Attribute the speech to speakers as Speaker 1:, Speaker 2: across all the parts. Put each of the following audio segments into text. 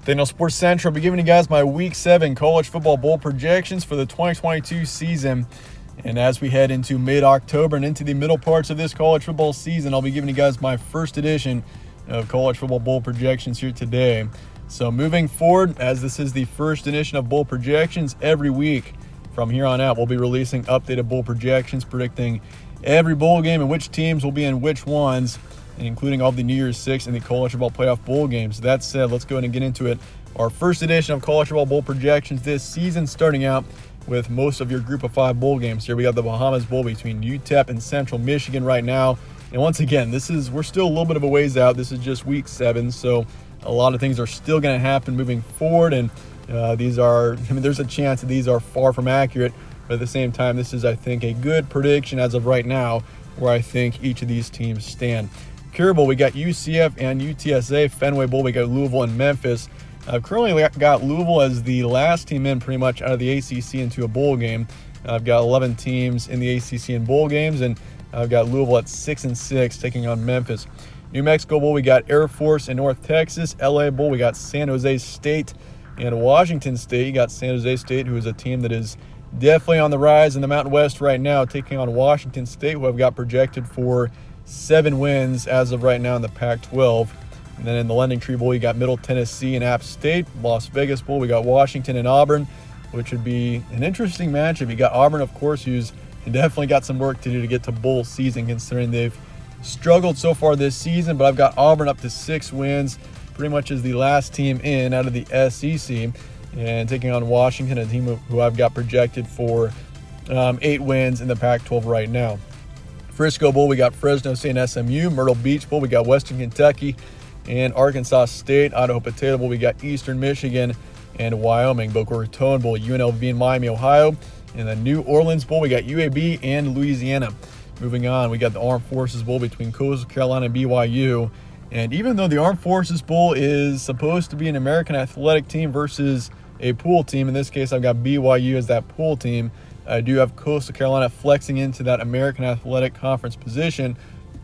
Speaker 1: Daniel Sports Central. I'll be giving you guys my Week 7 college football bowl projections for the 2022 season. And as we head into mid-October and into the middle parts of this college football season, I'll be giving you guys my first edition of college football bowl projections here today. So moving forward, as this is the first edition of bowl projections, every week from here on out, we'll be releasing updated bowl projections, predicting every bowl game and which teams will be in which ones, and including all the New Year's Six and the college football playoff bowl games. That said, let's go ahead and get into it. Our first edition of college football bowl projections this season, starting out with most of your Group of 5 bowl games. Here we got the Bahamas Bowl between UTEP and Central Michigan right now. And once again, we're still a little bit of a ways out. This is just Week 7, so a lot of things are still going to happen moving forward. And there's a chance that these are far from accurate. But at the same time, this is, I think, a good prediction as of right now where I think each of these teams stand. Cure Bowl, we got UCF and UTSA. Fenway Bowl, we got Louisville and Memphis. I've currently got Louisville as the last team in pretty much out of the ACC into a bowl game. I've got 11 teams in the ACC in bowl games, and I've got Louisville at 6-6 taking on Memphis. New Mexico Bowl, we got Air Force and North Texas. LA Bowl, we got San Jose State and Washington State. You got San Jose State, who is a team that is definitely on the rise in the Mountain West right now, taking on Washington State, who I've got projected for 7 wins as of right now in the Pac-12. And then in the Lending Tree Bowl, you got Middle Tennessee and App State. Las Vegas Bowl, we got Washington and Auburn, which would be an interesting matchup. You got Auburn, of course, who's definitely got some work to do to get to bowl season, considering they've struggled so far this season. But I've got Auburn up to 6 wins, pretty much as the last team in out of the SEC, and taking on Washington, a team who I've got projected for 8 wins in the Pac-12 right now. Frisco Bowl, we got Fresno State and SMU. Myrtle Beach Bowl, we got Western Kentucky and Arkansas State. Idaho Potato Bowl, we got Eastern Michigan and Wyoming. Boca Raton Bowl, UNLV and Miami, Ohio. And the New Orleans Bowl, we got UAB and Louisiana. Moving on, we got the Armed Forces Bowl between Coastal Carolina and BYU. And even though the Armed Forces Bowl is supposed to be an American athletic team versus a pool team, in this case I've got BYU as that pool team, I do have Coastal Carolina flexing into that American Athletic Conference position,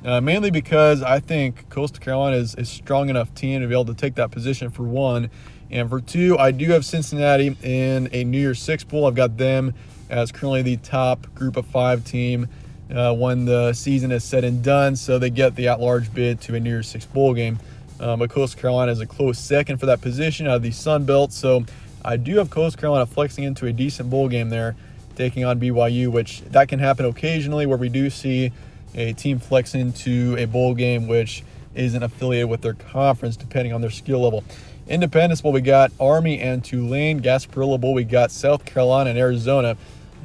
Speaker 1: mainly because I think Coastal Carolina is a strong enough team to be able to take that position for one. And for two, I do have Cincinnati in a New Year's Six Bowl. I've got them as currently the top Group of 5 team when the season is said and done, so they get the at-large bid to a New Year's Six Bowl game. But Coastal Carolina is a close second for that position out of the Sun Belt, so I do have Coastal Carolina flexing into a decent bowl game there, taking on BYU, which that can happen occasionally where we do see a team flex into a bowl game which isn't affiliated with their conference depending on their skill level. Independence Bowl, we got Army and Tulane. Gasparilla Bowl, we got South Carolina and Arizona.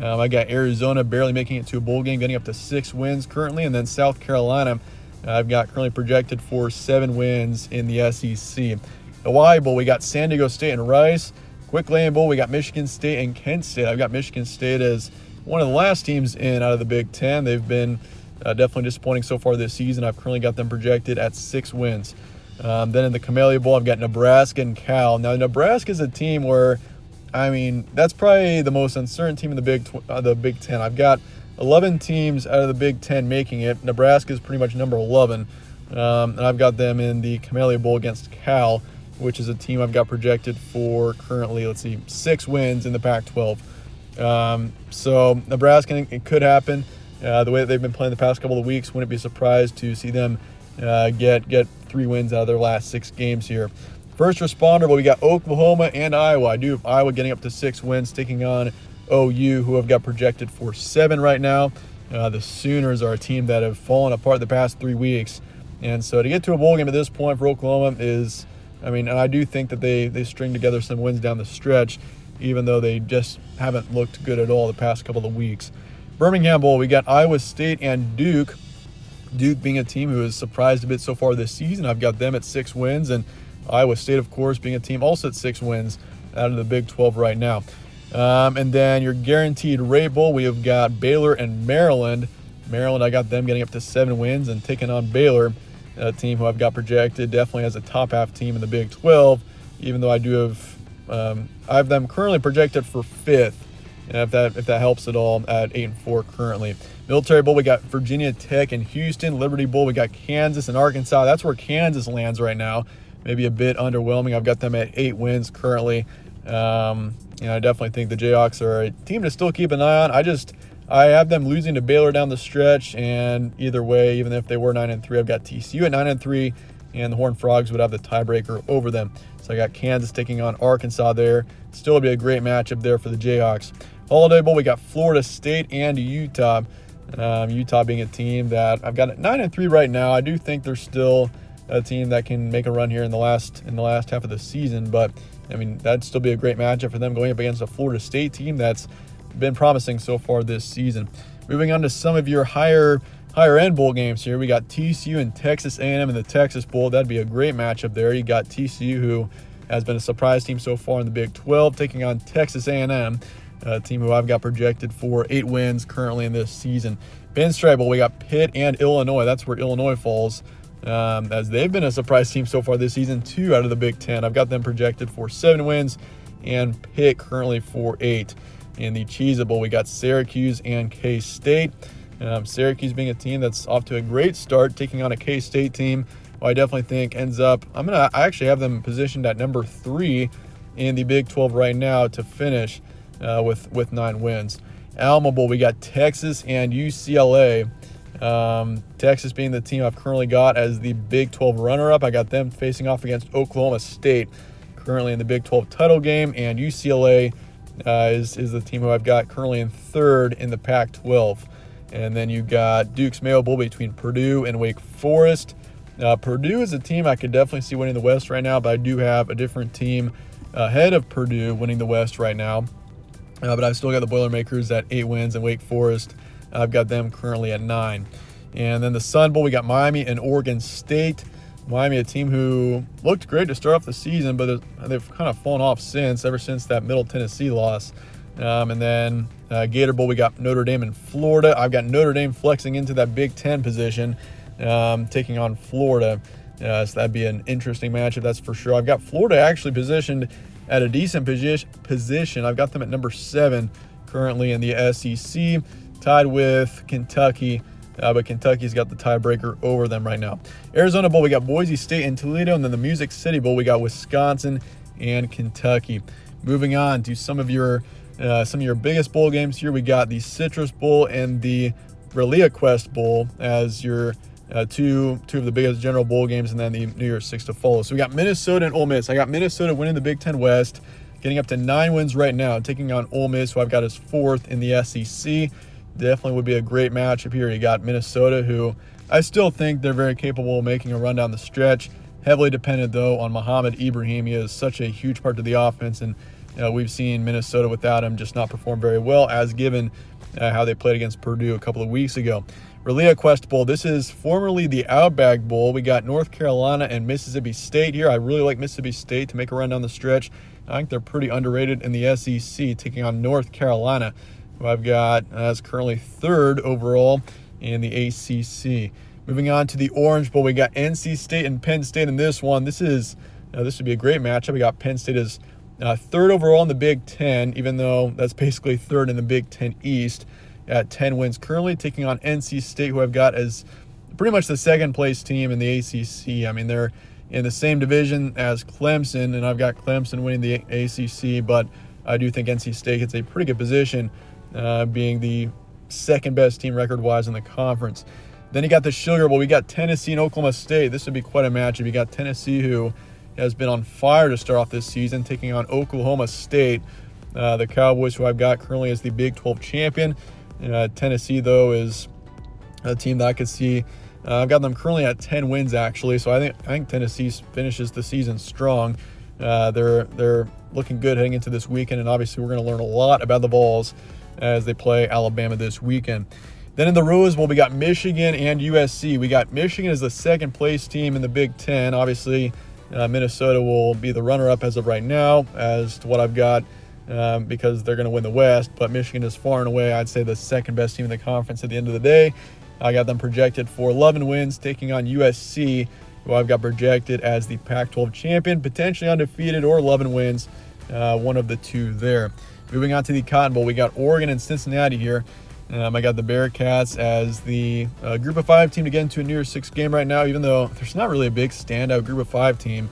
Speaker 1: I got Arizona barely making it to a bowl game, getting up to 6 wins currently, and then South Carolina I've got currently projected for 7 wins in the SEC. Hawaii Bowl, we got San Diego State and Rice. Quick Lane Bowl, we got Michigan State and Kent State. I've got Michigan State as one of the last teams in out of the Big Ten. They've been definitely disappointing so far this season. I've currently got them projected at 6 wins. Then in the Camellia Bowl, I've got Nebraska and Cal. Now, Nebraska is a team where, that's probably the most uncertain team in the Big Ten. I've got 11 teams out of the Big Ten making it. Nebraska is pretty much number 11. And I've got them in the Camellia Bowl against Cal, which is a team I've got projected for currently, 6 wins in the Pac-12. So Nebraska, it could happen. The way that they've been playing the past couple of weeks, wouldn't be surprised to see them get 3 wins out of their last 6 games here. First responder, we got Oklahoma and Iowa. I do have Iowa getting up to 6 wins, taking on OU, who have got projected for 7 right now. The Sooners are a team that have fallen apart the past 3 weeks. And so to get to a bowl game at this point for Oklahoma is, and I do think that they string together some wins down the stretch, even though they just haven't looked good at all the past couple of weeks. Birmingham Bowl, we got Iowa State and Duke. Duke being a team who has surprised a bit so far this season. I've got them at 6 wins, and Iowa State, of course, being a team also at 6 wins out of the Big 12 right now. And then your Guaranteed Rate Bowl, we have got Baylor and Maryland. Maryland, I got them getting up to 7 wins and taking on Baylor, a team who I've got projected definitely as a top half team in the Big 12, even though I do have I have them currently projected for 5th, and if that helps at all, at 8-4 currently. Military Bowl, we got Virginia Tech and Houston. Liberty Bowl, we got Kansas and Arkansas. That's where Kansas lands right now. maybe a bit underwhelming. I've got them at 8 wins currently. I definitely think the Jayhawks are a team to still keep an eye on. I have them losing to Baylor down the stretch, and either way, even if they were 9-3, I've got TCU at 9-3, and the Horned Frogs would have the tiebreaker over them. So I got Kansas taking on Arkansas there. Still would be a great matchup there for the Jayhawks. Holiday Bowl, we got Florida State and Utah. Utah being a team that I've got at 9-3 right now. I do think they're still a team that can make a run here in the last half of the season, but I mean, that'd still be a great matchup for them going up against a Florida State team that's been promising so far this season. Moving on to some of your higher end bowl games here, we got TCU and Texas A&M in the Texas Bowl. That'd be a great matchup there. You got TCU, who has been a surprise team so far in the Big 12, taking on Texas A&M, a team who I've got projected for 8 wins currently in this season. Pinstripe Bowl, we got Pitt and Illinois. That's where Illinois falls, as they've been a surprise team so far this season, 2 out of the Big 10. I've got them projected for 7 wins, and Pitt currently for 8. In the Cheez-It Bowl, we got Syracuse and K-State. Syracuse being a team that's off to a great start, taking on a K-State team who I definitely think ends up, I actually have them positioned at number 3 in the Big 12 right now to finish with 9 wins. Alma Bowl, we got Texas and UCLA. Texas being the team I've currently got as the Big 12 runner-up. I got them facing off against Oklahoma State currently in the Big 12 title game, and UCLA is the team who I've got currently in 3rd in the Pac-12. And then you got Duke's Mayo Bowl between Purdue and Wake Forest. Purdue is a team I could definitely see winning the West right now, but I do have a different team ahead of Purdue winning the West right now. But I've still got the Boilermakers at 8 wins, and Wake Forest, I've got them currently at 9. And then the Sun Bowl, we got Miami and Oregon State. Miami, a team who looked great to start off the season, but they've kind of fallen off ever since that Middle Tennessee loss. And then Gator Bowl, we got Notre Dame and Florida. I've got Notre Dame flexing into that Big 10 position, taking on Florida. So that'd be an interesting matchup, that's for sure. I've got Florida actually positioned at a decent position. I've got them at number 7 currently in the SEC, tied with Kentucky. But Kentucky's got the tiebreaker over them right now. Arizona Bowl, we got Boise State and Toledo. And then the Music City Bowl, we got Wisconsin and Kentucky. Moving on to some of your biggest bowl games here, we got the Citrus Bowl and the ReliaQuest Bowl as your two of the biggest general bowl games, and then the New Year's Six to follow. So we got Minnesota and Ole Miss. I got Minnesota winning the Big 10 West, getting up to 9 wins right now, taking on Ole Miss, who I've got as 4th in the SEC. Definitely would be a great matchup here. You got Minnesota, who I still think they're very capable of making a run down the stretch. Heavily dependent, though, on Mohamed Ibrahim. He is such a huge part of the offense, and we've seen Minnesota without him just not perform very well, as given how they played against Purdue a couple of weeks ago. ReliaQuest Bowl, this is formerly the Outback Bowl. We got North Carolina and Mississippi State here. I really like Mississippi State to make a run down the stretch. I think they're pretty underrated in the SEC, taking on North Carolina, who I've got as currently 3rd overall in the ACC. Moving on to the Orange Bowl, we got NC State and Penn State in this one. This would be a great matchup. We got Penn State as 3rd overall in the Big 10, even though that's basically 3rd in the Big 10 East at 10 wins currently, taking on NC State, who I've got as pretty much the 2nd place team in the ACC. I mean, they're in the same division as Clemson, and I've got Clemson winning the ACC, but I do think NC State gets a pretty good position, being the 2nd best team record-wise in the conference. Then you got the Sugar Bowl. We got Tennessee and Oklahoma State. This would be quite a matchup. You got Tennessee, who has been on fire to start off this season, taking on Oklahoma State, the Cowboys, who I've got currently as the Big 12 champion. Tennessee, though, is a team that I could see. I've got them currently at 10 wins, actually, so I think Tennessee finishes the season strong. They're looking good heading into this weekend, and obviously we're going to learn a lot about the Vols as they play Alabama this weekend. Then in the Rose Bowl, we got Michigan and USC. We got Michigan as the 2nd place team in the Big 10. Obviously, Minnesota will be the runner-up as of right now as to what I've got, because they're going to win the West. But Michigan is far and away, I'd say, the 2nd best team in the conference at the end of the day. I got them projected for 11 wins, taking on USC, who I've got projected as the Pac-12 champion, potentially undefeated or 11 wins, one of the two there. Moving on to the Cotton Bowl, we got Oregon and Cincinnati here. I got the Bearcats as the Group of 5 team to get into a New Year's Six game right now, even though there's not really a big standout Group of 5 team.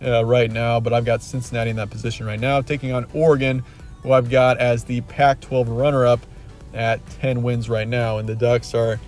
Speaker 1: right now, but I've got Cincinnati in that position right now, taking on Oregon, who I've got as the Pac-12 runner-up at 10 wins right now. And the Ducks are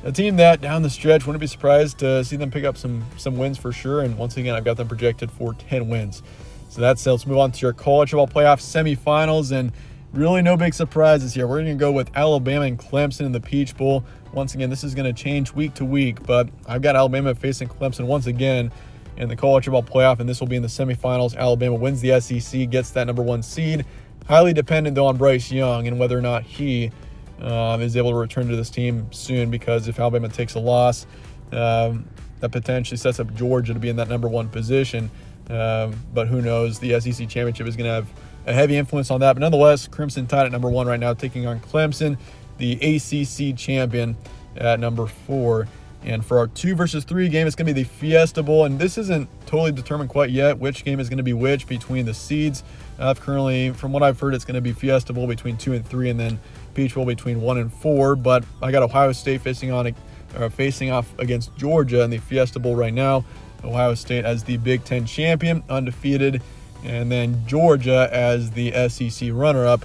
Speaker 1: a team that down the stretch, wouldn't be surprised to see them pick up some wins for sure. And once again, I've got them projected for 10 wins. So that's it. Let's move on to your college football playoff semifinals, and really no big surprises here. We're going to go with Alabama and Clemson in the Peach Bowl. Once again, this is going to change week to week, but I've got Alabama facing Clemson once again in the college football playoff, and this will be in the semifinals. Alabama wins the SEC, gets that number 1 seed. Highly dependent, though, on Bryce Young and whether or not he is able to return to this team soon, because if Alabama takes a loss, that potentially sets up Georgia to be in that number 1 position. But who knows? The SEC championship is going to have a heavy influence on that. But nonetheless, Crimson Tide at number 1 right now, taking on Clemson, the ACC champion, at number 4. And for our 2 versus 3 game, it's going to be the Fiesta Bowl. And this isn't totally determined quite yet which game is going to be which between the seeds. Currently, from what I've heard, it's going to be Fiesta Bowl between 2 and 3, and then Peach Bowl between 1 and 4. But I got Ohio State facing off against Georgia in the Fiesta Bowl right now. Ohio State as the Big Ten champion, undefeated, and then Georgia as the SEC runner-up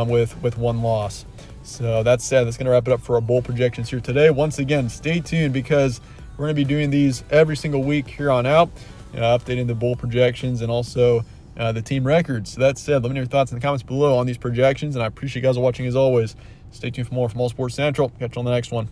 Speaker 1: with 1 loss. So that's sad. That's going to wrap it up for our bowl projections here today. Once again, stay tuned, because we're going to be doing these every single week here on out, updating the bowl projections and also the team records. So that said, let me know your thoughts in the comments below on these projections, and I appreciate you guys watching as always. Stay tuned for more from All Sports Central. Catch you on the next one.